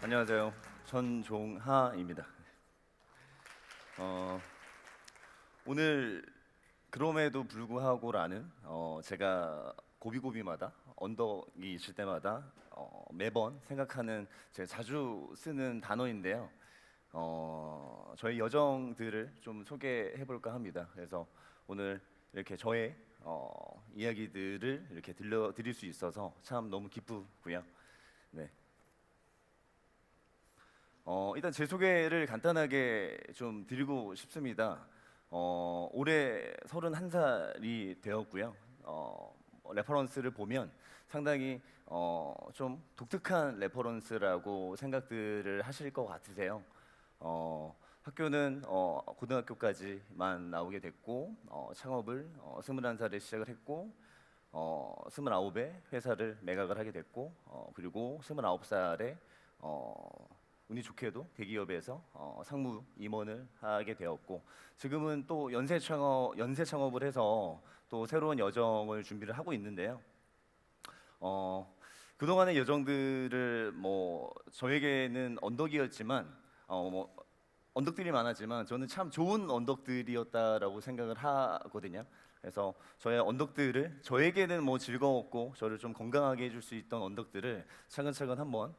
안녕하세요. 전종하입니다. 오늘 그럼에도 불구하고라는 제가 고비고비마다 언덕이 있을 때마다 매번 생각하는 제가 자주 쓰는 단어인데요. 저희 여정들을 좀 소개해 볼까 합니다. 그래서 오늘 이렇게 저의 이야기들을 이렇게 들려드릴 수 있어서 참 너무 기쁘고요. 네. 일단 제 소개를 간단하게 좀 드리고 싶습니다. 올해 31살이 되었고요. 레퍼런스를 보면 상당히 좀 독특한 레퍼런스라고 생각들을 하실 것 같으세요. 학교는 고등학교까지만 나오게 됐고 창업을 21살에 시작을 했고 29에 회사를 매각을 하게 됐고 그리고 29살에 운이 좋게도 대기업에서 상무 임원을 하게 되었고 지금은 또 연쇄 창업을 해서 또 새로운 여정을 준비를 하고 있는데요. 그동안의 여정들을 뭐 저에게는 언덕이었지만 뭐 언덕들이 많았지만 저는 참 좋은 언덕들이었다라고 생각을 하거든요. 그래서 저의 언덕들을 저에게는 뭐 즐거웠고 저를 좀 건강하게 해줄 수 있던 언덕들을 차근차근 한번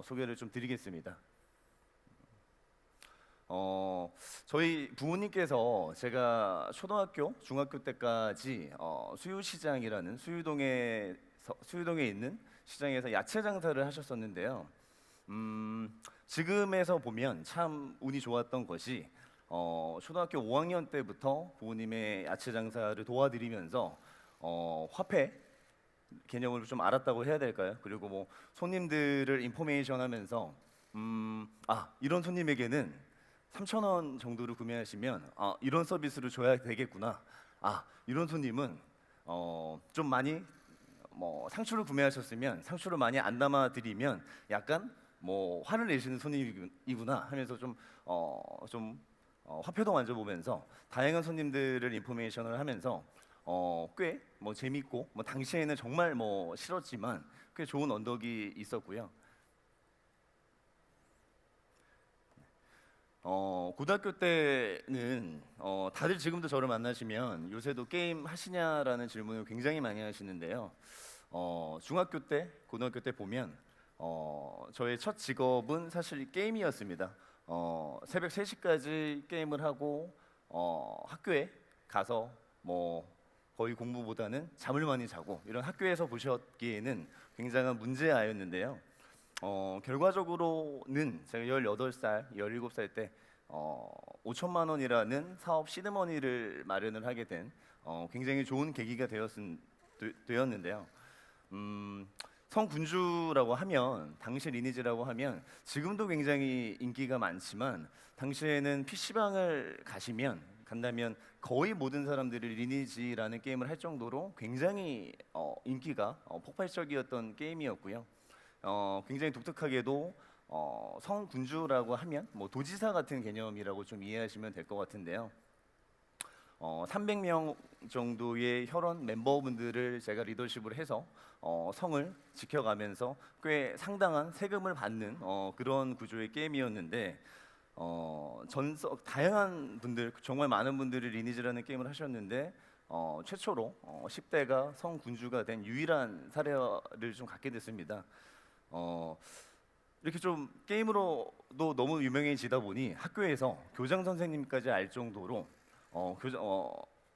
소개를 좀 드리겠습니다. 저희 부모님께서 제가 초등학교, 중학교 때까지 수유시장이라는 수유동에 있는 시장에서 야채 장사를 하셨었는데요. 지금에서 보면 참 운이 좋았던 것이 초등학교 5학년 때부터 부모님의 야채 장사를 도와드리면서 화폐 개념을 좀 알았다고 해야 될까요? 그리고 뭐 손님들을 인포메이션 하면서 이런 손님에게는 3,000원 정도를 구매하시면 이런 서비스를 줘야 되겠구나. 이런 손님은 좀 많이 뭐 상추를 구매하셨으면 상추를 많이 안 담아 드리면 약간 뭐 화를 내시는 손님이구나 하면서 화폐도 만져보면서 다양한 손님들을 인포메이션을 하면서 꽤 뭐 재밌고 뭐 당시에는 정말 뭐 싫었지만 꽤 좋은 언덕이 있었고요. 고등학교 때는 다들 지금도 저를 만나시면 요새도 게임 하시냐라는 질문을 굉장히 많이 하시는데요. 중학교 때, 고등학교 때 보면 저의 첫 직업은 사실 게임이었습니다. 새벽 3시까지 게임을 하고 학교에 가서 뭐 거의 공부보다는 잠을 많이 자고 이런 학교에서 보셨기에는 굉장한 문제아였는데요. 결과적으로는 제가 18살, 17살 때 5천만 원이라는 사업 시드머니를 마련을 하게 된 굉장히 좋은 계기가 되었는데요. 성군주라고 하면 당시 리니지라고 하면 지금도 굉장히 인기가 많지만 당시에는 PC방을 간다면 거의 모든 사람들이 리니지라는 게임을 할 정도로 굉장히 인기가 폭발적이었던 게임이었고요. 굉장히 독특하게도 성군주라고 하면 뭐 도지사 같은 개념이라고 좀 이해하시면 될 것 같은데요. 300명 정도의 혈원 멤버분들을 제가 리더십을 해서 성을 지켜가면서 꽤 상당한 세금을 받는 그런 구조의 게임이었는데 다양한 분들 정말 많은 분들이 리니지라는 게임을 하셨는데 최초로 10대가 성군주가 된 유일한 사례를 좀 갖게 됐습니다. 이렇게 좀 게임으로도 너무 유명해지다 보니 학교에서 교장 선생님까지 알 정도로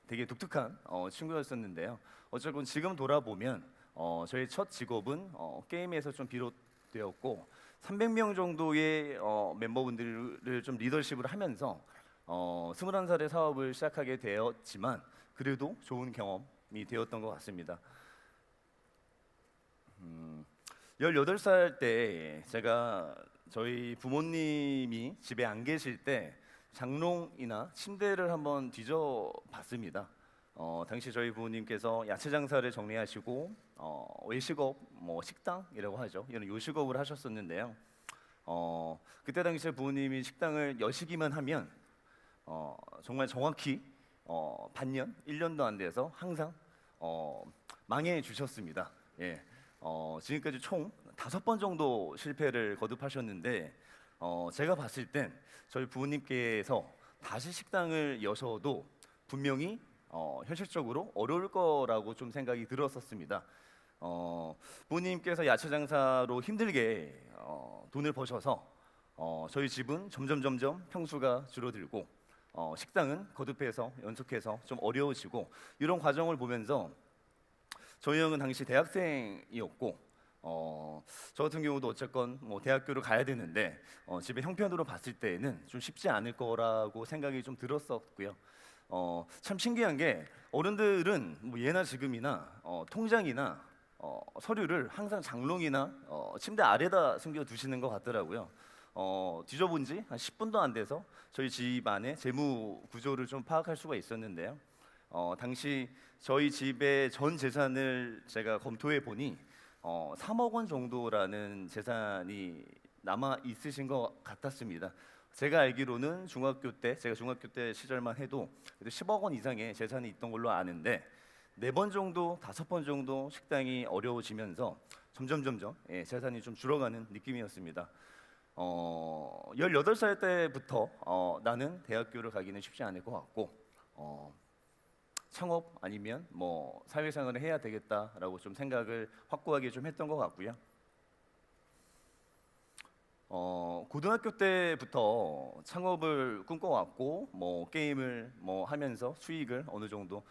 되게 독특한 친구였었는데요. 어쨌건 지금 돌아보면 저의 첫 직업은 게임에서 좀 비롯되었고 300명 정도의 멤버분들을 좀 리더십을 하면서 21살에 사업을 시작하게 되었지만 그래도 좋은 경험이 되었던 것 같습니다. 18살 때 제가 저희 부모님이 집에 안 계실 때 장롱이나 침대를 한번 뒤져봤습니다. 당시 저희 부모님께서 야채 장사를 정리하시고 외식업, 뭐 식당이라고 하죠. 이런 요식업을 하셨었는데요. 그때 당시에 부모님이 식당을 여시기만 하면 정말 정확히 반년, 1년도 안 돼서 항상 망해 주셨습니다. 예. 지금까지 총 5번 정도 실패를 거듭하셨는데 제가 봤을 땐 저희 부모님께서 다시 식당을 여셔도 분명히 현실적으로 어려울 거라고 좀 생각이 들었었습니다. 부모님께서 야채 장사로 힘들게 돈을 버셔서 저희 집은 점점 평수가 줄어들고 식당은 거듭해서 연속해서 좀 어려워지고 이런 과정을 보면서 저희 형은 당시 대학생이었고 저 같은 경우도 어쨌건 뭐 대학교를 가야 되는데 집의 형편으로 봤을 때에는 좀 쉽지 않을 거라고 생각이 좀 들었었고요. 참 신기한 게 어른들은 뭐 예나 지금이나 통장이나 서류를 항상 장롱이나 침대 아래다 숨겨 두시는 것 같더라고요. 뒤져본 지 한 10분도 안 돼서 저희 집 안에 재무 구조를 좀 파악할 수가 있었는데요. 당시 저희 집의 전 재산을 제가 검토해 보니 3억 원 정도라는 재산이 남아 있으신 것 같았습니다. 제가 알기로는 제가 중학교 때 시절만 해도 그래도 10억 원 이상의 재산이 있던 걸로 아는데 4번 정도, 5번 정도 식당이 어려워지면서 점점 재산이 좀 줄어가는 느낌이었습니다. 18살 때부터 나는 대학교를 가기는 쉽지 않을 것 같고 창업 아니면 뭐 사회생활을 해야 되겠다라고 좀 생각을 확고하게 좀 했던 것 같고요. 고등학교 때부터 창업을 꿈꿔왔고 뭐 게임을 뭐 하면서 수익을 어느 정도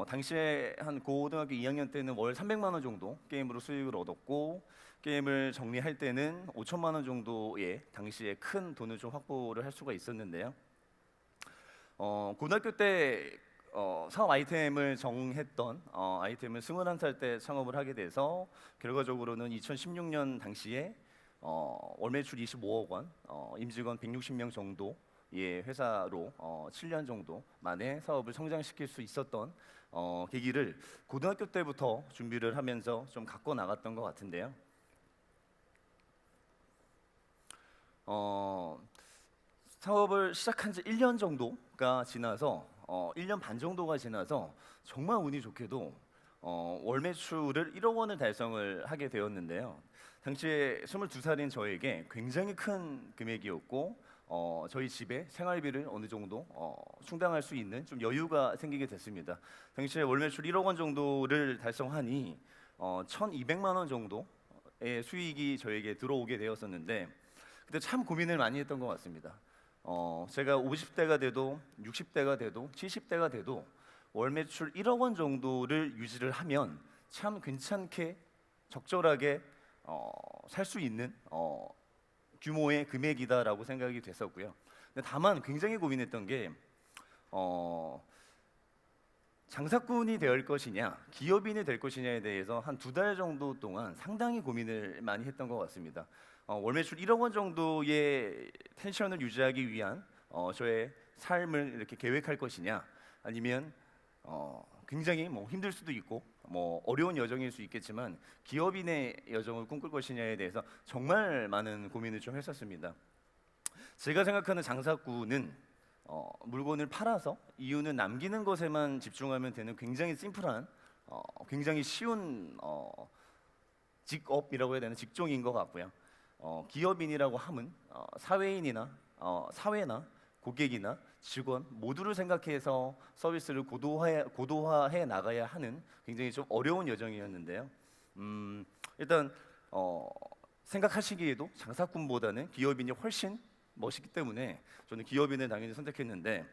당시에 한 고등학교 2학년 때는 월 300만 원 정도 게임으로 수익을 얻었고 게임을 정리할 때는 5천만 원 정도의 당시에 큰 돈을 좀 확보를 할 수가 있었는데요. 고등학교 때 사업 아이템을 정했던 아이템을 21살 때 창업을 하게 돼서 결과적으로는 2016년 당시에 월 매출 25억 원, 임직원 160명 정도의 회사로 7년 정도 만에 사업을 성장시킬 수 있었던 계기를 고등학교 때부터 준비를 하면서 좀 갖고 나갔던 것 같은데요. 사업을 시작한 지 1년 정도가 지나서 1년 반 정도가 지나서 정말 운이 좋게도 월 매출을 1억 원을 달성을 하게 되었는데요. 당시에 22살인 저에게 굉장히 큰 금액이었고 저희 집에 생활비를 어느 정도 충당할 수 있는 좀 여유가 생기게 됐습니다. 당시에 월 매출 1억 원 정도를 달성하니 1,200만 원 정도의 수익이 저에게 들어오게 되었었는데 그때 참 고민을 많이 했던 것 같습니다. 제가 50대가 돼도 60대가 돼도 70대가 돼도 월 매출 1억 원 정도를 유지를 하면 참 괜찮게 적절하게 살 수 있는 규모의 금액이다라고 생각이 됐었고요. 근데 다만 굉장히 고민했던 게 장사꾼이 될 것이냐 기업인이 될 것이냐에 대해서 한 2달 정도 동안 상당히 고민을 많이 했던 것 같습니다. 월 매출 1억 원 정도의 텐션을 유지하기 위한 저의 삶을 이렇게 계획할 것이냐 아니면 굉장히 뭐 힘들 수도 있고 뭐 어려운 여정일 수 있겠지만 기업인의 여정을 꿈꿀 것이냐에 대해서 정말 많은 고민을 좀 했었습니다. 제가 생각하는 장사꾼은 물건을 팔아서 이유는 남기는 것에만 집중하면 되는 굉장히 심플한 굉장히 쉬운 직업이라고 해야 되나 직종인 것 같고요. 기업인이라고 함은 사회인이나 사회나 고객이나 직원 모두를 생각해서 서비스를 고도화해 나가야 하는 굉장히 좀 어려운 여정이었는데요. 일단 생각하시기에도 장사꾼보다는 기업인이 훨씬 멋있기 때문에 저는 기업인을 당연히 선택했는데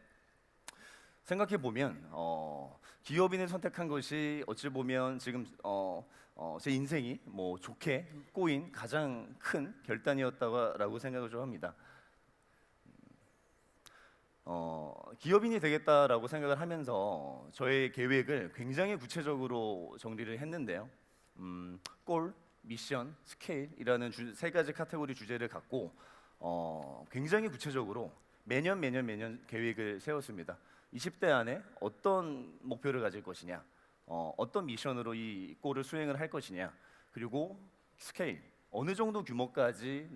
생각해 보면 기업인을 선택한 것이 어찌 보면 지금 제 인생이 뭐 좋게 꼬인 가장 큰 결단이었다고 생각을 좀 합니다. 기업인이 되겠다라고 생각을 하면서 저의 계획을 굉장히 구체적으로 정리를 했는데요. 골, 미션, 스케일이라는 3가지 카테고리 주제를 갖고 굉장히 구체적으로 매년 계획을 세웠습니다. 20대 안에 어떤 목표를 가질 것이냐, 어떤 미션으로 이 골을 수행을 할 것이냐, 그리고 스케일 어느 정도 규모까지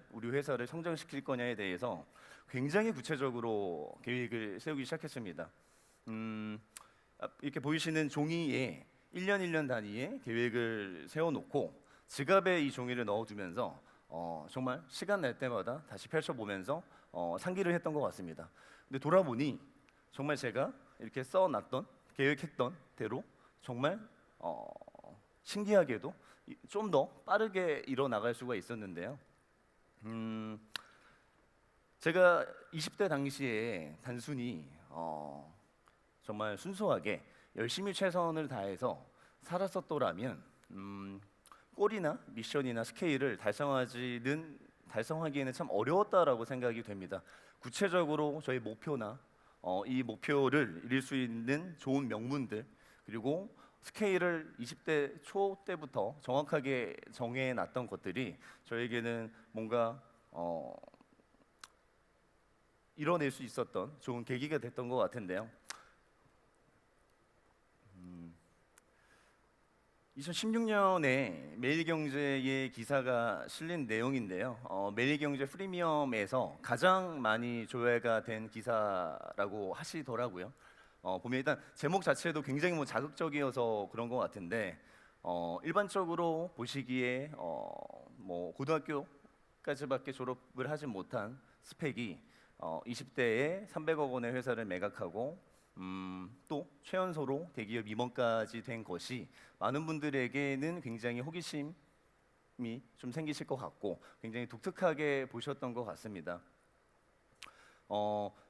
우리 회사를 성장시킬 거냐에 대해서 굉장히 구체적으로 계획을 세우기 시작했습니다. 이렇게 보이시는 종이에 1년 단위의 계획을 세워놓고 지갑에 이 종이를 넣어두면서 정말 시간 날 때마다 다시 펼쳐보면서 상기를 했던 것 같습니다. 근데 돌아보니 정말 제가 이렇게 써놨던 계획했던 대로 정말 어, 신기하게도 좀 더 빠르게 일어나갈 수가 있었는데요. 음, 제가 20대 당시에 단순히 정말 순수하게 열심히 최선을 다해서 살았었더라면 골이나 미션이나 스케일을 달성하기에는 참 어려웠다라고 생각이 됩니다. 구체적으로 저희 목표나 이 목표를 이룰 수 있는 좋은 명분들, 그리고 스케일을 20대 초 때부터 정확하게 정해놨던 것들이 저에게는 뭔가 이뤄낼 수 있었던 좋은 계기가 됐던 것 같은데요. 2016년에 매일경제의 기사가 실린 내용인데요. 매일경제 프리미엄에서 가장 많이 조회가 된 기사라고 하시더라고요. 보면 일단 제목 자체도 굉장히 뭐 자극적이어서 그런 것 같은데 일반적으로 보시기에 뭐 고등학교까지밖에 졸업을 하지 못한 스펙이 20대에 300억 원의 회사를 매각하고 또 최연소로 대기업 임원까지 된 것이 많은 분들에게는 굉장히 호기심이 좀 생기실 것 같고 굉장히 독특하게 보셨던 것 같습니다.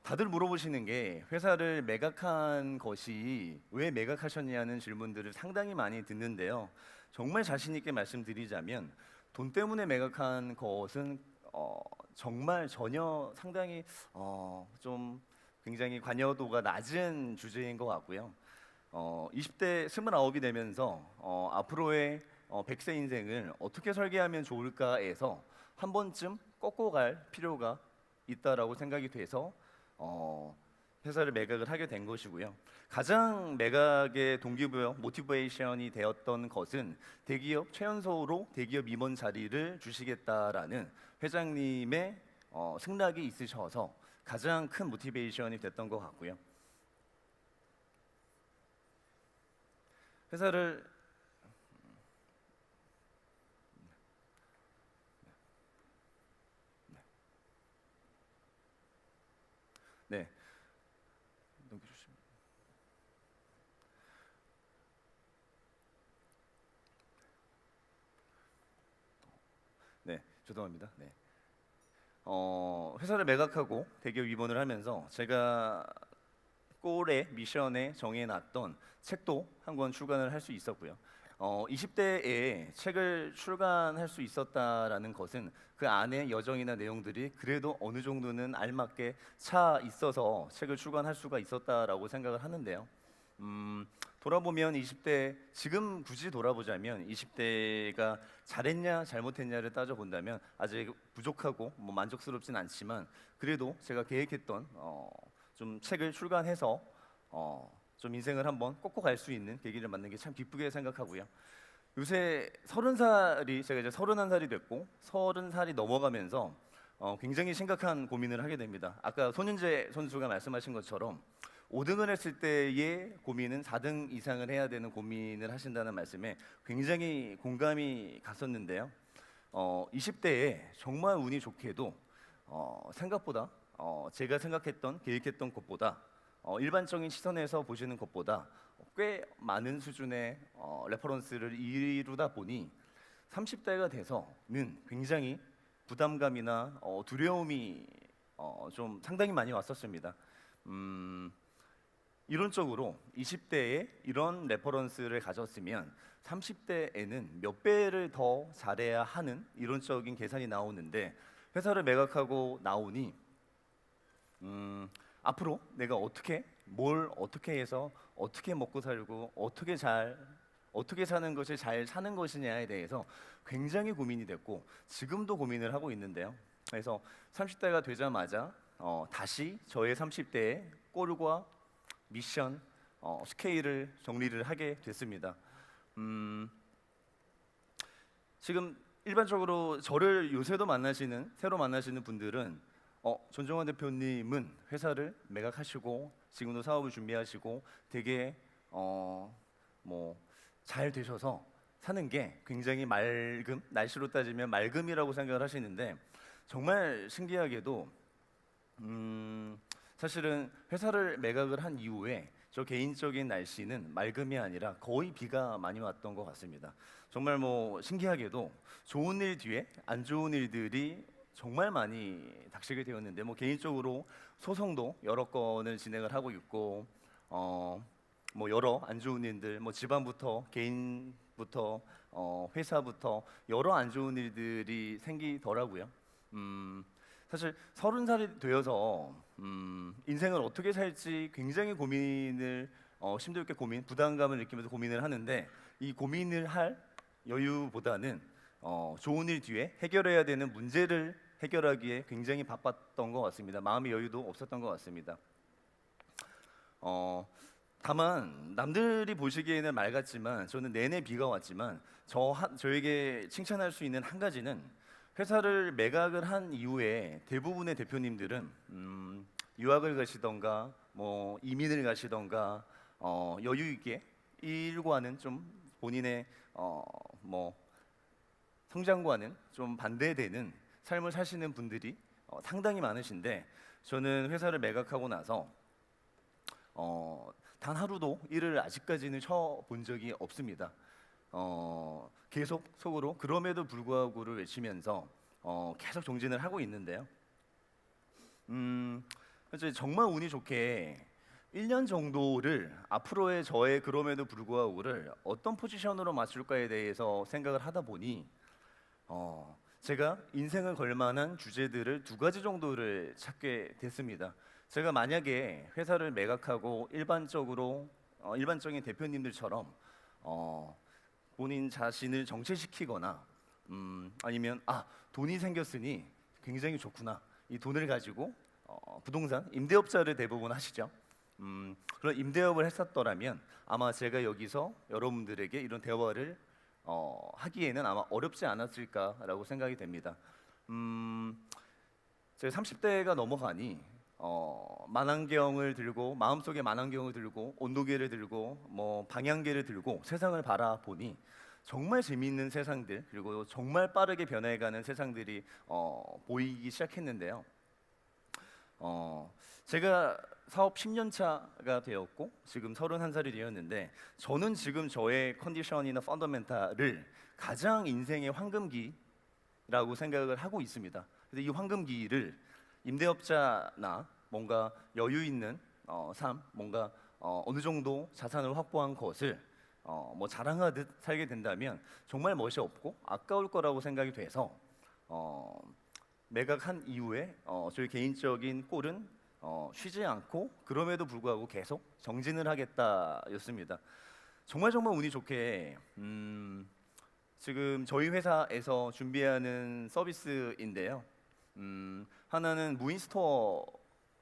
다들 물어보시는 게 회사를 매각한 것이 왜 매각하셨냐는 질문들을 상당히 많이 듣는데요. 정말 자신 있게 말씀드리자면 돈 때문에 매각한 것은 정말 전혀 상당히 좀 굉장히 관여도가 낮은 주제인 것 같고요. 20대 29이 되면서 앞으로의 100세 인생을 어떻게 설계하면 좋을까에서 한 번쯤 꺾고 갈 필요가 있다라고 생각이 돼서 회사를 매각을 하게 된 것이고요. 가장 매각의 동기부여, 모티베이션이 되었던 것은 대기업 최연소로 대기업 임원 자리를 주시겠다라는 회장님의 승낙이 있으셔서 가장 큰 모티베이션이 됐던 것 같고요. 회사를 네, 넘겨주시면 네, 죄송합니다. 네. 회사를 매각하고 대기업 입원을 하면서 제가 골에 미션에 정해놨던 책도 한 권 출간을 할 수 있었고요. 20대에 책을 출간할 수 있었다라는 것은 그 안에 여정이나 내용들이 그래도 어느 정도는 알맞게 차 있어서 책을 출간할 수가 있었다라고 생각을 하는데요. 돌아보면 20대 지금 굳이 돌아보자면 20대가 잘했냐 잘못했냐를 따져본다면 아직 부족하고 뭐 만족스럽진 않지만 그래도 제가 계획했던 좀 책을 출간해서 좀 인생을 한번 꺾고 갈 수 있는 계기를 만든 게 참 기쁘게 생각하고요. 요새 30살이 제가 이제 31살이 됐고 30살이 넘어가면서 굉장히 심각한 고민을 하게 됩니다. 아까 손윤재 선수가 말씀하신 것처럼 5등을 했을 때의 고민은 4등 이상을 해야 되는 고민을 하신다는 말씀에 굉장히 공감이 갔었는데요. 20대에 정말 운이 좋게도 생각보다 제가 생각했던 계획했던 것보다 일반적인 시선에서 보시는 것보다 꽤 많은 수준의 레퍼런스를 이루다 보니 30대가 돼서는 굉장히 부담감이나 두려움이 좀 상당히 많이 왔었습니다. 이론적으로 20대에 이런 레퍼런스를 가졌으면 30대에는 몇 배를 더 잘해야 하는 이론적인 계산이 나오는데 회사를 매각하고 나오니 앞으로 내가 뭘 어떻게 해서 어떻게 먹고 살고 어떻게 사는 것이 잘 사는 것이냐에 대해서 굉장히 고민이 됐고 지금도 고민을 하고 있는데요. 그래서 30대가 되자마자 다시 저의 30대의 골과 미션, 스케일을 정리를 하게 됐습니다. 지금 일반적으로 저를 요새도 새로 만나시는 분들은 전종환 대표님은 회사를 매각하시고 지금도 사업을 준비하시고 되게 뭐 잘 되셔서 사는 게 굉장히 맑음, 날씨로 따지면 맑음이라고 생각을 하시는데 정말 신기하게도 사실은 회사를 매각을 한 이후에 저 개인적인 날씨는 맑음이 아니라 거의 비가 많이 왔던 것 같습니다. 정말 뭐 신기하게도 좋은 일 뒤에 안 좋은 일들이 정말 많이 닥치게 되었는데 뭐 개인적으로 소송도 여러 건을 진행을 하고 있고 뭐 여러 안 좋은 일들 뭐 집안부터 개인부터 회사부터 여러 안 좋은 일들이 생기더라고요. 사실 30살이 되어서 인생을 어떻게 살지 굉장히 고민을 심도 있게 부담감을 느끼면서 고민을 하는데 이 고민을 할 여유보다는 좋은 일 뒤에 해결해야 되는 문제를 해결하기에 굉장히 바빴던 것 같습니다. 마음의 여유도 없었던 것 같습니다. 다만 남들이 보시기에는 맑았지만 저는 내내 비가 왔지만 저에게 칭찬할 수 있는 한 가지는 회사를 매각을 한 이후에 대부분의 대표님들은 유학을 가시던가 뭐 이민을 가시던가 여유 있게 일과는 좀 본인의 뭐 성장과는 좀 반대되는 삶을 사시는 분들이 상당히 많으신데 저는 회사를 매각하고 나서 단 하루도 일을 아직까지는 쳐본 적이 없습니다. 계속 속으로 그럼에도 불구하고를 외치면서 계속 정진을 하고 있는데요. 그래서 정말 운이 좋게 1년 정도를 앞으로의 저의 그럼에도 불구하고를 어떤 포지션으로 맞출까에 대해서 생각을 하다 보니 제가 인생을 걸만한 주제들을 두 가지 정도를 찾게 됐습니다. 제가 만약에 회사를 매각하고 일반적인 대표님들처럼 본인 자신을 정체시키거나 아니면 돈이 생겼으니 굉장히 좋구나 이 돈을 가지고 부동산 임대업자를 대부분 하시죠. 그런 임대업을 했었더라면 아마 제가 여기서 여러분들에게 이런 대화를 하기에는 아마 어렵지 않았을까라고 생각이 됩니다. 제가 30대가 넘어가니 만안경을 들고 마음속에 만안경을 들고 온도계를 들고 뭐 방향계를 들고 세상을 바라보니 정말 재미있는 세상들 그리고 정말 빠르게 변해가는 세상들이 보이기 시작했는데요. 제가 사업 10년 차가 되었고 지금 31살이 되었는데 저는 지금 저의 컨디션이나 펀더멘탈을 가장 인생의 황금기라고 생각을 하고 있습니다. 그래서 이 황금기를 임대업자나 뭔가 여유 있는 삶, 뭔가 어느 정도 자산을 확보한 것을 뭐 자랑하듯 살게 된다면 정말 멋이 없고 아까울 거라고 생각이 돼서 매각한 이후에 저희 개인적인 꼴은 쉬지 않고 그럼에도 불구하고 계속 정진을 하겠다였습니다. 정말 운이 좋게 지금 저희 회사에서 준비하는 서비스인데요. 하나는 무인 스토어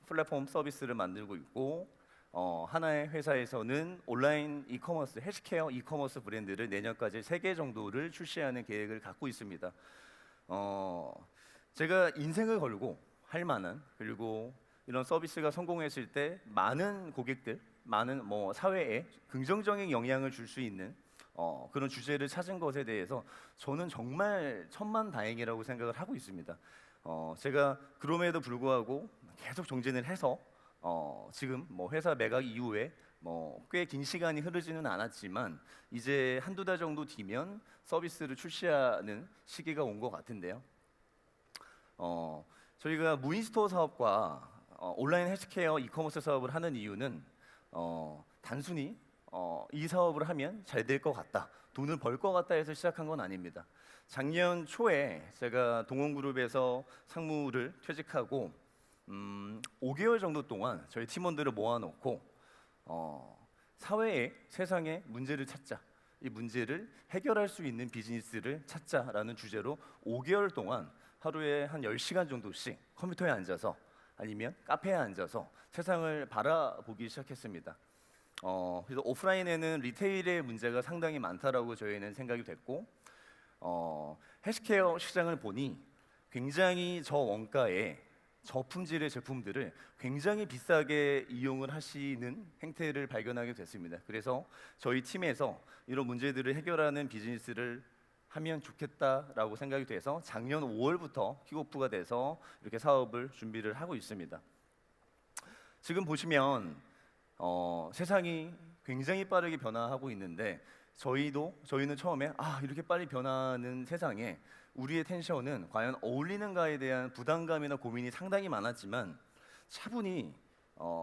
플랫폼 서비스를 만들고 있고 하나의 회사에서는 온라인 이커머스 헬스케어 이커머스 브랜드를 내년까지 3개 정도를 출시하는 계획을 갖고 있습니다. 제가 인생을 걸고 할 만한 그리고 이런 서비스가 성공했을 때 많은 고객들, 많은 뭐 사회에 긍정적인 영향을 줄 수 있는 그런 주제를 찾은 것에 대해서 저는 정말 천만다행이라고 생각을 하고 있습니다. 제가 그럼에도 불구하고 계속 정진을 해서 지금 뭐 회사 매각 이후에 뭐 꽤 긴 시간이 흐르지는 않았지만 이제 한두 달 정도 뒤면 서비스를 출시하는 시기가 온 것 같은데요. 저희가 무인 스토어 사업과 온라인 헬스케어 이커머스 사업을 하는 이유는 단순히 이 사업을 하면 잘 될 것 같다, 돈을 벌 것 같다 해서 시작한 건 아닙니다. 작년 초에 제가 동원그룹에서 상무를 퇴직하고 5개월 정도 동안 저희 팀원들을 모아놓고 사회에 세상에 문제를 찾자, 이 문제를 해결할 수 있는 비즈니스를 찾자라는 주제로 5개월 동안 하루에 한 10시간 정도씩 컴퓨터에 앉아서 아니면 카페에 앉아서 세상을 바라보기 시작했습니다. 그래서 오프라인에는 리테일의 문제가 상당히 많다라고 저희는 생각이 됐고 헬스케어 시장을 보니 굉장히 저원가에 저품질의 제품들을 굉장히 비싸게 이용을 하시는 행태를 발견하게 됐습니다. 그래서 저희 팀에서 이런 문제들을 해결하는 비즈니스를 하면 좋겠다라고 생각이 돼서 작년 5월부터 킥오프가 돼서 이렇게 사업을 준비를 하고 있습니다. 지금 보시면 세상이 굉장히 빠르게 변화하고 있는데 저희는 처음에 이렇게 빨리 변하는 세상에 우리의 텐션은 과연 어울리는가에 대한 부담감이나 고민이 상당히 많았지만 차분히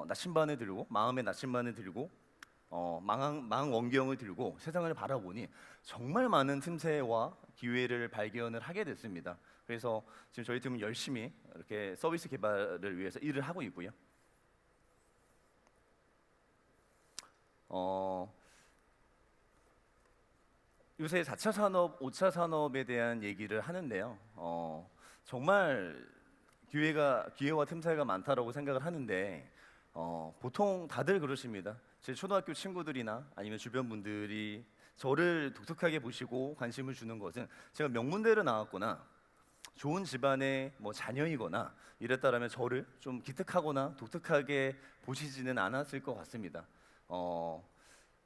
나침반을 들고 마음의 나침반을 들고 망원경을 들고 세상을 바라보니 정말 많은 틈새와 기회를 발견을 하게 됐습니다. 그래서 지금 저희 팀은 열심히 이렇게 서비스 개발을 위해서 일을 하고 있고요. 요새 4차 산업, 5차 산업에 대한 얘기를 하는데요. 정말 기회와 틈새가 많다라고 생각을 하는데 보통 다들 그러십니다. 제 초등학교 친구들이나 아니면 주변 분들이 저를 독특하게 보시고 관심을 주는 것은 제가 명문대를 나왔거나 좋은 집안의 자녀이거나 이랬다라면 저를 좀 기특하거나 독특하게 보시지는 않았을 것 같습니다.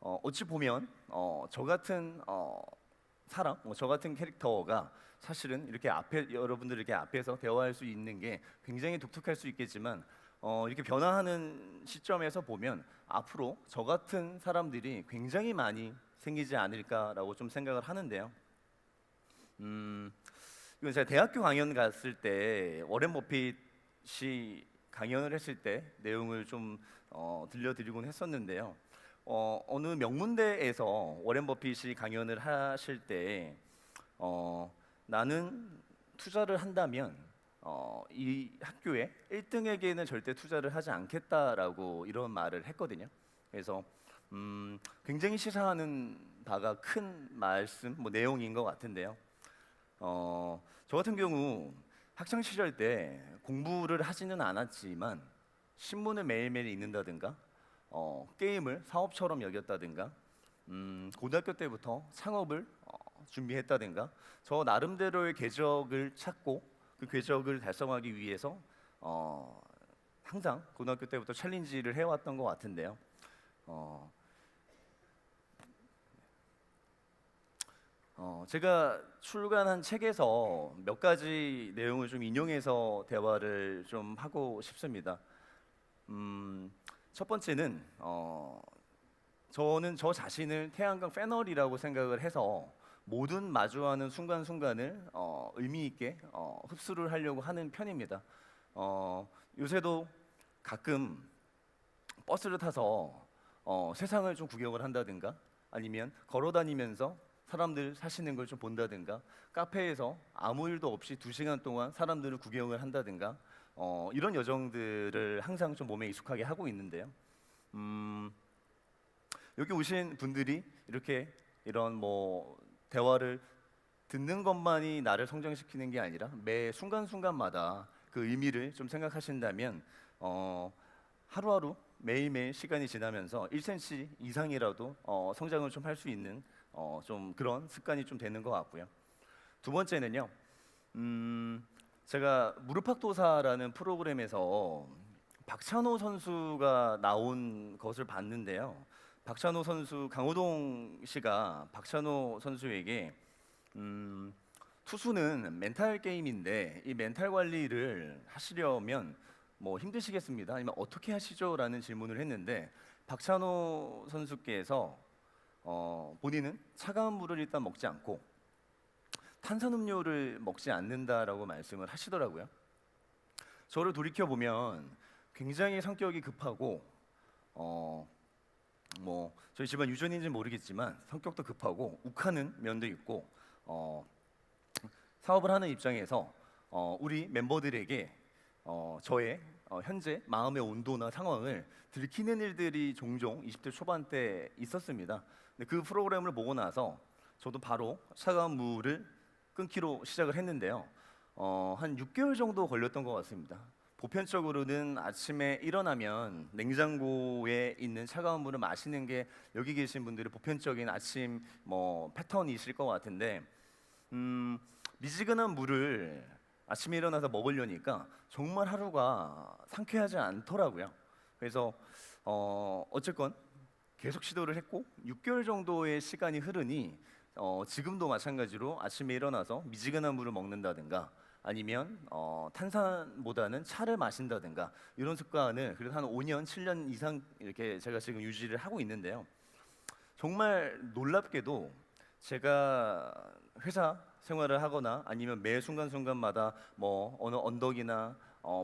어찌 보면 저 같은 사람, 저 같은 캐릭터가 사실은 이렇게 여러분들 이렇게 앞에서 대화할 수 있는 게 굉장히 독특할 수 있겠지만 이렇게 변화하는 시점에서 보면 앞으로 저 같은 사람들이 굉장히 많이 생기지 않을까라고 좀 생각을 하는데요. 이건 제가 대학교 강연 갔을 때 워렌 버핏이 강연을 했을 때 내용을 좀 들려드리곤 했었는데요. 어느 명문대에서 워렌 버핏이 강연을 하실 때 나는 투자를 한다면 이 학교에 1등에게는 절대 투자를 하지 않겠다라고 이런 말을 했거든요. 그래서 굉장히 시사하는 바가 큰 말씀, 내용인 것 같은데요. 저 같은 경우 학창 시절 때 공부를 하지는 않았지만 신문을 매일매일 읽는다든가 게임을 사업처럼 여겼다든가 고등학교 때부터 창업을 준비했다든가 저 나름대로의 궤적을 찾고 그 궤적을 달성하기 위해서 항상 고등학교 때부터 챌린지를 해왔던 것 같은데요. 제가 출간한 책에서 몇 가지 내용을 좀 인용해서 대화를 좀 하고 싶습니다. 첫 번째는 저는 저 자신을 태양광 패널이라고 생각을 해서 모든 마주하는 순간순간을 의미 있게 흡수를 하려고 하는 편입니다. 요새도 가끔 버스를 타서 세상을 좀 구경을 한다든가 아니면 걸어 다니면서 사람들 사시는 걸 좀 본다든가 카페에서 아무 일도 없이 2시간 동안 사람들을 구경을 한다든가 이런 여정들을 항상 좀 몸에 익숙하게 하고 있는데요. 여기 오신 분들이 이런 대화를 듣는 것만이 나를 성장시키는 게 아니라 매 순간순간마다 그 의미를 좀 생각하신다면 하루하루 매일매일 시간이 지나면서 1cm 이상이라도 성장을 좀 할 수 있는 좀 그런 습관이 좀 되는 것 같고요. 두 번째는요. 제가 무릎팍도사라는 프로그램에서 박찬호 선수가 나온 것을 봤는데요. 박찬호 선수, 강호동 씨가 박찬호 선수에게 투수는 멘탈 게임인데 이 멘탈 관리를 하시려면 힘드시겠습니다. 아니면 어떻게 하시죠? 라는 질문을 했는데 박찬호 선수께서 본인은 차가운 물을 일단 먹지 않고 탄산음료를 먹지 않는다라고 말씀을 하시더라고요. 저를 돌이켜 보면 굉장히 성격이 급하고 저희 집안 유전인지는 모르겠지만 성격도 급하고 욱하는 면도 있고 사업을 하는 입장에서 우리 멤버들에게 저의 현재 마음의 온도나 상황을 들키는 일들이 종종 20대 초반 때 있었습니다. 근데 그 프로그램을 보고 나서 저도 바로 차가운 물을 끊기로 시작을 했는데요. 한 6개월 정도 걸렸던 것 같습니다. 보편적으로는 아침에 일어나면 냉장고에 있는 차가운 물을 마시는 게 여기 계신 분들의 보편적인 아침 패턴이실 것 같은데 미지근한 물을 아침에 일어나서 먹으려니까 정말 하루가 상쾌하지 않더라고요. 그래서 어쨌건 계속 시도를 했고 6개월 정도의 시간이 흐르니 지금도 마찬가지로 아침에 일어나서 미지근한 물을 먹는다든가 아니면 탄산보다는 차를 마신다든가 이런 습관을 그래도 한 5년, 7년 이상 이렇게 제가 지금 유지를 하고 있는데요. 정말 놀랍게도 제가 회사 생활을 하거나 아니면 매 순간순간마다 뭐 어느 언덕이나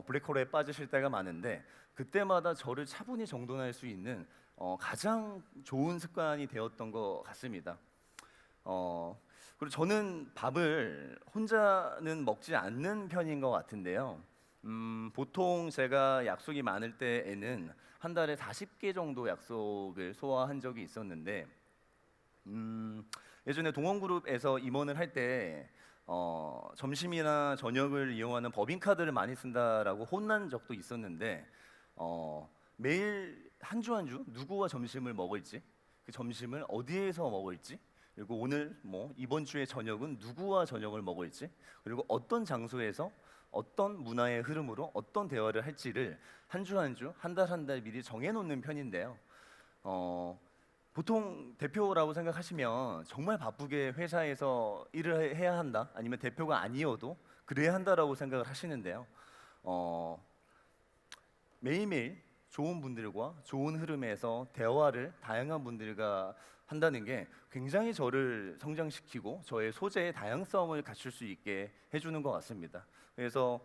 블랙홀에 빠지실 때가 많은데 그때마다 저를 차분히 정돈할 수 있는 가장 좋은 습관이 되었던 것 같습니다. 그리고 저는 밥을 혼자는 먹지 않는 편인 것 같은데요. 보통 제가 약속이 많을 때에는 한 달에 40개 정도 약속을 소화한 적이 있었는데 예전에 동원그룹에서 임원을 할 때 점심이나 저녁을 이용하는 법인카드를 많이 쓴다라고 혼난 적도 있었는데 매일 한 주 한 주 누구와 점심을 먹을지 그 점심을 어디에서 먹을지 그리고 오늘 뭐 이번 주의 저녁은 누구와 저녁을 먹을지 그리고 어떤 장소에서 어떤 문화의 흐름으로 어떤 대화를 할지를 한 주 한 주 한 달 한 달 미리 정해놓는 편인데요. 보통 대표라고 생각하시면 정말 바쁘게 회사에서 일을 해야 한다 아니면 대표가 아니어도 그래야 한다라고 생각을 하시는데요. 매일매일 좋은 분들과 좋은 흐름에서 대화를 다양한 분들과 한다는 게 굉장히 저를 성장시키고 저의 소재의 다양성을 갖출 수 있게 해주는 것 같습니다. 그래서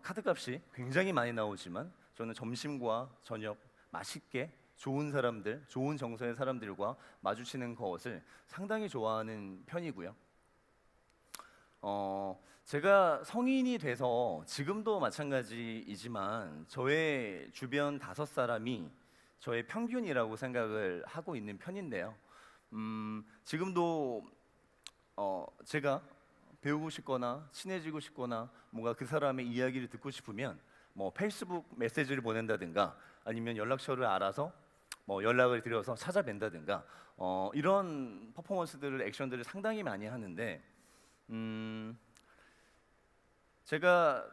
카드값이 굉장히 많이 나오지만 저는 점심과 저녁 맛있게 좋은 사람들, 좋은 정서의 사람들과 마주치는 것을 상당히 좋아하는 편이고요. 제가 성인이 돼서 지금도 마찬가지이지만 저의 주변 5사람이 저의 평균이라고 생각을 하고 있는 편인데요. 지금도 제가 배우고 싶거나 친해지고 싶거나 뭔가 그 사람의 이야기를 듣고 싶으면 뭐 페이스북 메시지를 보낸다든가 아니면 연락처를 알아서 뭐 연락을 드려서 찾아뵌다든가 이런 퍼포먼스들을 액션들을 상당히 많이 하는데 제가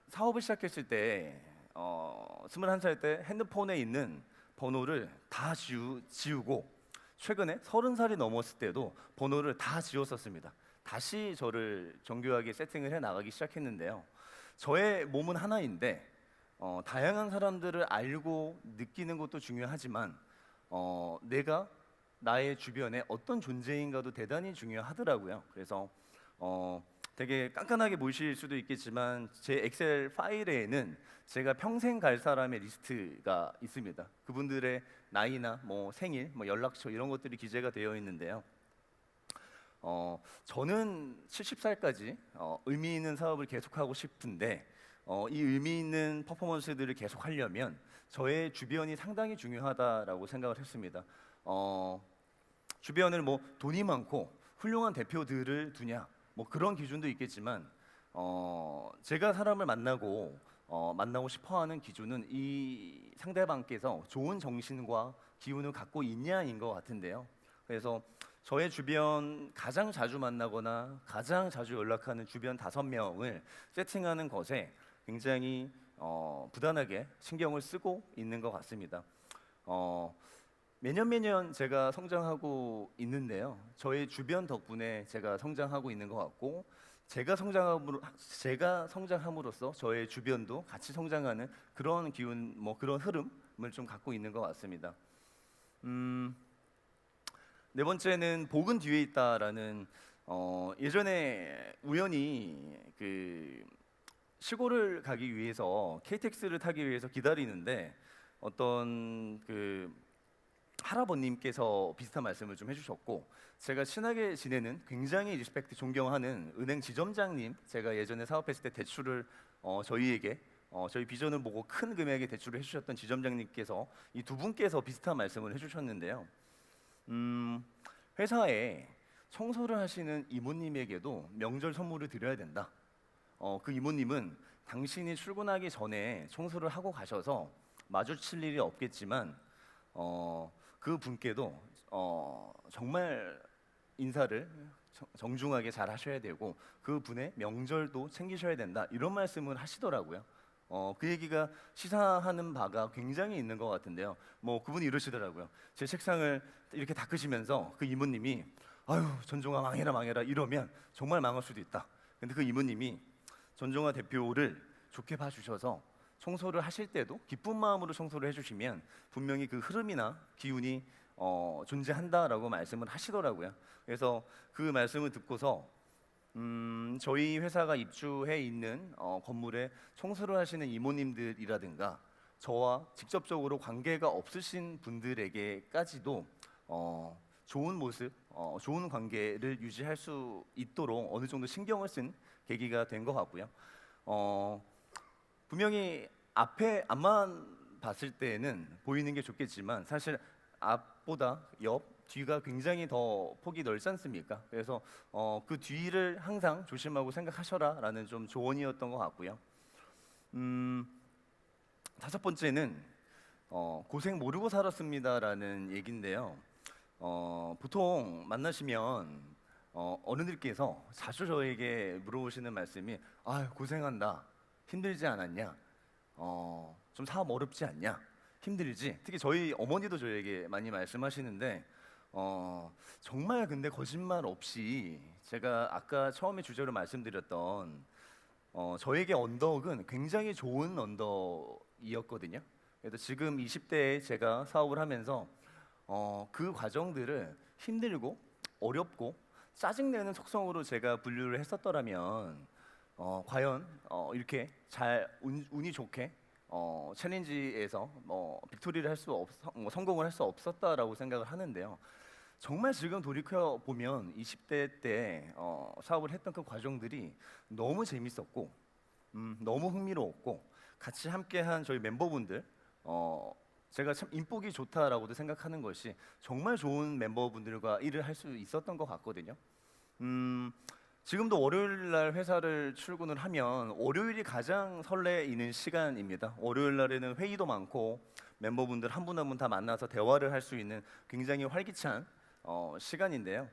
사업을 시작했을 때 21살 때 핸드폰에 있는 번호를 다 지우고 최근에 30살이 넘었을 때도 번호를 다 지웠었습니다. 다시 저를 정교하게 세팅을 해 나가기 시작했는데요. 저의 몸은 하나인데 다양한 사람들을 알고 느끼는 것도 중요하지만 내가 나의 주변에 어떤 존재인가도 대단히 중요하더라고요. 그래서 되게 깐깐하게 보실 수도 있겠지만 제 엑셀 파일에는 제가 평생 갈 사람의 리스트가 있습니다. 그분들의 나이나 뭐 생일, 뭐 연락처 이런 것들이 기재가 되어 있는데요. 저는 70살까지 의미 있는 사업을 계속하고 싶은데 이 의미 있는 퍼포먼스들을 계속 하려면 저의 주변이 상당히 중요하다라고 생각을 했습니다. 주변을 뭐 돈이 많고 훌륭한 대표들을 두냐 뭐 그런 기준도 있겠지만 제가 사람을 만나고 싶어하는 기준은 이 상대방께서 좋은 정신과 기운을 갖고 있냐인 것 같은데요. 그래서 저의 주변 가장 자주 만나거나 가장 자주 연락하는 주변 5명을 세팅하는 것에 굉장히 부단하게 신경을 쓰고 있는 것 같습니다. 매년 제가 성장하고 있는데요. 저의 주변 덕분에 제가 성장하고 있는 것 같고 제가 성장함으로써 저의 주변도 같이 성장하는 그런 기운, 뭐 그런 흐름을 좀 갖고 있는 것 같습니다. 네 번째는 복은 뒤에 있다라는 예전에 우연히 그 시골을 가기 위해서 KTX를 타기 위해서 기다리는데 어떤 그 할아버님께서 비슷한 말씀을 좀 해주셨고 제가 친하게 지내는 굉장히 리스펙트 존경하는 은행 지점장님 제가 예전에 사업했을 때 대출을 저희에게 저희 비전을 보고 큰 금액의 대출을 해주셨던 지점장님께서 이 두 분께서 비슷한 말씀을 해주셨는데요. 회사에 청소를 하시는 이모님에게도 명절 선물을 드려야 된다. 그 이모님은 당신이 출근하기 전에 청소를 하고 가셔서 마주칠 일이 없겠지만 그 분께도 정말 인사를 정중하게 잘 하셔야 되고 그분의 명절도 챙기셔야 된다 이런 말씀을 하시더라고요. 그 얘기가 시사하는 바가 굉장히 있는 것 같은데요. 뭐 그분이 이러시더라고요. 제 책상을 이렇게 닦으시면서 그 이모님이 아유 전종아 망해라 망해라 이러면 정말 망할 수도 있다. 근데 그 이모님이 전종아 대표를 좋게 봐주셔서 청소를 하실 때도 기쁜 마음으로 청소를 해주시면 분명히 그 흐름이나 기운이 존재한다라고 말씀을 하시더라고요. 그래서 그 말씀을 듣고서 저희 회사가 입주해 있는 건물에 청소를 하시는 이모님들이라든가 저와 직접적으로 관계가 없으신 분들에게까지도 좋은 모습, 좋은 관계를 유지할 수 있도록 어느 정도 신경을 쓴 계기가 된 것 같고요. 분명히 앞만 봤을 때는 보이는 게 좋겠지만 사실 앞보다 옆, 뒤가 굉장히 더 폭이 넓지 않습니까? 그래서 그 뒤를 항상 조심하고 생각하셔라라는 좀 조언이었던 것 같고요. 다섯 번째는 고생 모르고 살았습니다라는 얘기인데요. 보통 만나시면 어른들께서 자주 저에게 물어보시는 말씀이 아 고생한다 힘들지 않았냐 좀 사업 어렵지 않냐 힘들지 특히 저희 어머니도 저에게 많이 말씀하시는데 정말 근데 거짓말 없이 제가 아까 처음에 주제로 말씀드렸던 저에게 언덕은 굉장히 좋은 언덕이었거든요. 그래서 지금 20대에 제가 사업을 하면서 그 과정들을 힘들고 어렵고 짜증내는 속성으로 제가 분류를 했었더라면 과연 이렇게 잘 운이 좋게 챌린지에서 빅토리를 할 수 성공을 할 수 없었다라고 생각을 하는데요. 정말 지금 돌이켜 보면 20대 때 사업을 했던 그 과정들이 너무 재밌었고 너무 흥미로웠고 같이 함께한 저희 멤버분들 제가 참 인복이 좋다라고도 생각하는 것이 정말 좋은 멤버분들과 일을 할 수 있었던 것 같거든요. 지금도 월요일 날 회사를 출근을 하면 월요일이 가장 설레이는 시간입니다. 월요일 날에는 회의도 많고 멤버분들 한 분 한 분 다 만나서 대화를 할 수 있는 굉장히 활기찬 시간인데요.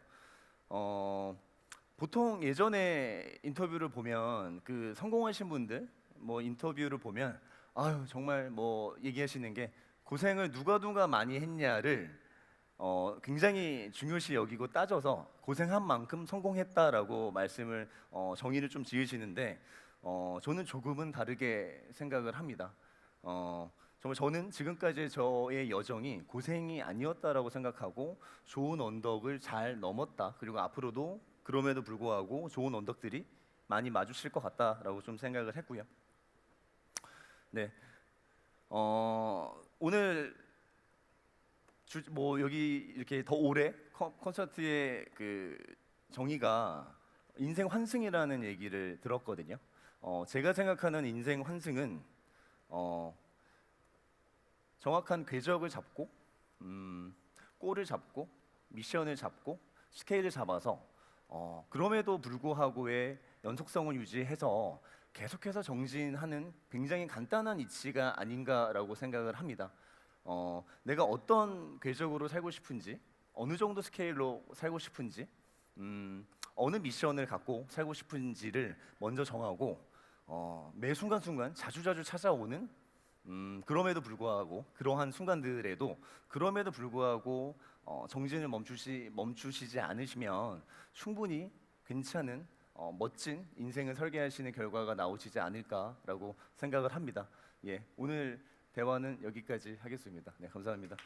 보통 예전에 인터뷰를 보면 그 성공하신 분들 뭐 인터뷰를 보면 아유 정말 뭐 얘기하시는 게 고생을 누가 많이 했냐를 굉장히 중요시 여기고 따져서 고생한 만큼 성공했다라고 말씀을 정의를 좀 지으시는데 저는 조금은 다르게 생각을 합니다. 정말 저는 지금까지 저의 여정이 고생이 아니었다라고 생각하고 좋은 언덕을 잘 넘었다. 그리고 앞으로도 그럼에도 불구하고 좋은 언덕들이 많이 마주칠 것 같다라고 좀 생각을 했고요. 네, 오늘 뭐 여기 이렇게 더 오래 콘서트의 그 정의가 인생 환승이라는 얘기를 들었거든요. 제가 생각하는 인생 환승은 정확한 궤적을 잡고 골을 잡고 미션을 잡고 스케일을 잡아서 그럼에도 불구하고의 연속성을 유지해서 계속해서 정진하는 굉장히 간단한 이치가 아닌가라고 생각을 합니다. 내가 어떤 궤적으로 살고 싶은지, 어느 정도 스케일로 살고 싶은지, 어느 미션을 갖고 살고 싶은지를 먼저 정하고 매 순간순간 자주자주 찾아오는 그럼에도 불구하고 그러한 순간들에도 그럼에도 불구하고 정진을 멈추시지 않으시면 충분히 괜찮은 멋진 인생을 설계하시는 결과가 나오시지 않을까라고 생각을 합니다. 예, 오늘 대화는 여기까지 하겠습니다. 네, 감사합니다.